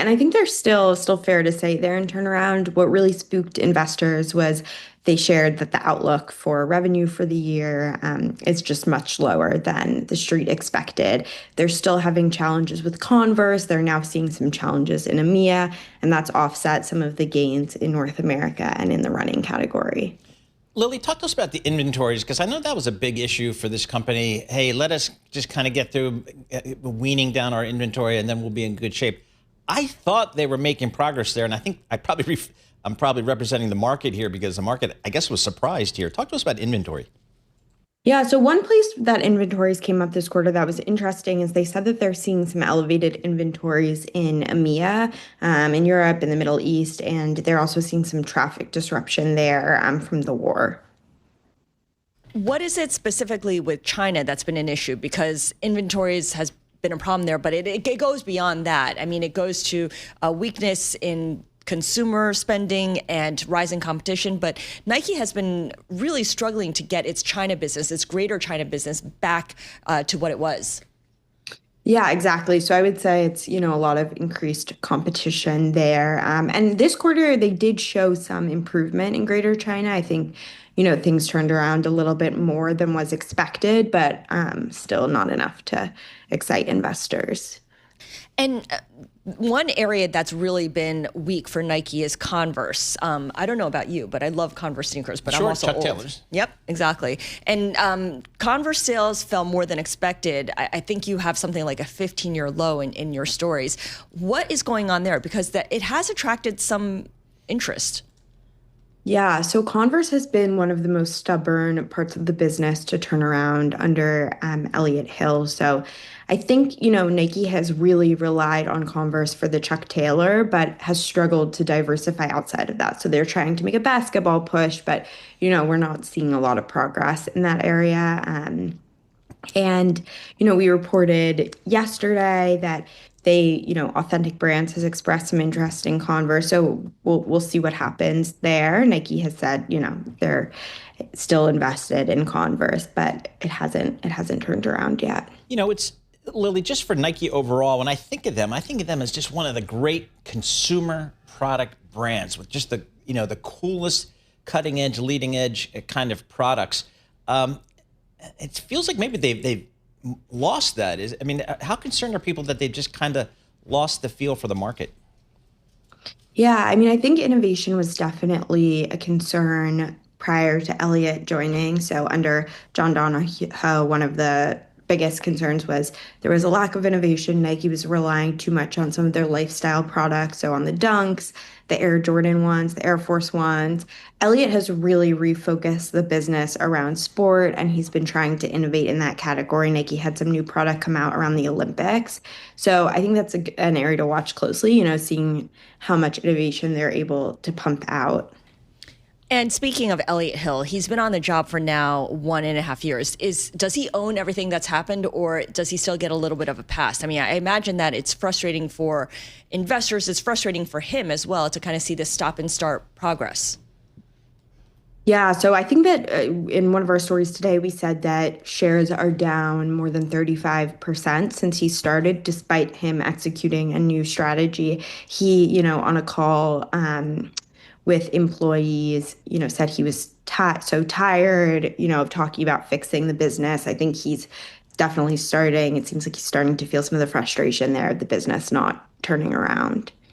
And I think they're still fair to say they're in turnaround. What really spooked investors was they shared that the outlook for revenue for the year is just much lower than the street expected. They're still having challenges with Converse. They're now seeing some challenges in EMEA, and that's offset some of the gains in North America and in the running category. Lily, talk to us about the inventories, because I know that was a big issue for this company. Hey, let us just kind of get through weaning down our inventory and then we'll be in good shape. I thought they were making progress there, and I think I'm probably representing the market here because the market, I guess, was surprised here. Talk to us about inventory. Yeah, so one place that inventories came up this quarter that was interesting is they said that they're seeing some elevated inventories in EMEA, in Europe, in the Middle East, and they're also seeing some traffic disruption there from the war. What is it specifically with China that's been an issue? Because inventories has been a problem there, but it goes beyond that. I mean, it goes to a weakness in consumer spending and rising competition. But Nike has been really struggling to get its China business, its greater China business, back to what it was. Yeah, exactly. So I would say it's, a lot of increased competition there. And this quarter, they did show some improvement in Greater China. I think, things turned around a little bit more than was expected, but still not enough to excite investors. And one area that's really been weak for Nike is Converse. I don't know about you, but I love Converse sneakers, but sure, I'm also Chuck old. Taylors. Yep, exactly. And Converse sales fell more than expected. I think you have something like a 15-year low in your stories. What is going on there? Because it has attracted some interest. Yeah, so Converse has been one of the most stubborn parts of the business to turn around under Elliott Hill. So I think, Nike has really relied on Converse for the Chuck Taylor, but has struggled to diversify outside of that. So they're trying to make a basketball push, but, we're not seeing a lot of progress in that area. And, we reported yesterday that Authentic Brands has expressed some interest in Converse. So we'll see what happens there. Nike has said, they're still invested in Converse, but it hasn't turned around yet. It's Lily, just for Nike overall, when I think of them as just one of the great consumer product brands with just the coolest cutting edge, leading edge kind of products. It feels like maybe they've lost that. How concerned are people that they've just kind of lost the feel for the market? Yeah, I think innovation was definitely a concern prior to Elliott joining. So under John Donahoe, one of the biggest concerns was there was a lack of innovation. Nike was relying too much on some of their lifestyle products. So on the Dunks, the Air Jordan ones, the Air Force ones. Elliott has really refocused the business around sport, and he's been trying to innovate in that category. Nike had some new product come out around the Olympics. So I think that's an area to watch closely, seeing how much innovation they're able to pump out. And speaking of Elliott Hill, he's been on the job for now 1.5 years. Does he own everything that's happened, or does he still get a little bit of a pass? I imagine that it's frustrating for investors. It's frustrating for him as well to kind of see this stop and start progress. Yeah, so I think that in one of our stories today, we said that shares are down more than 35% since he started, despite him executing a new strategy. He, on a call with employees, said he was so tired, of talking about fixing the business. I think he's definitely it seems like he's starting to feel some of the frustration there of the business not turning around.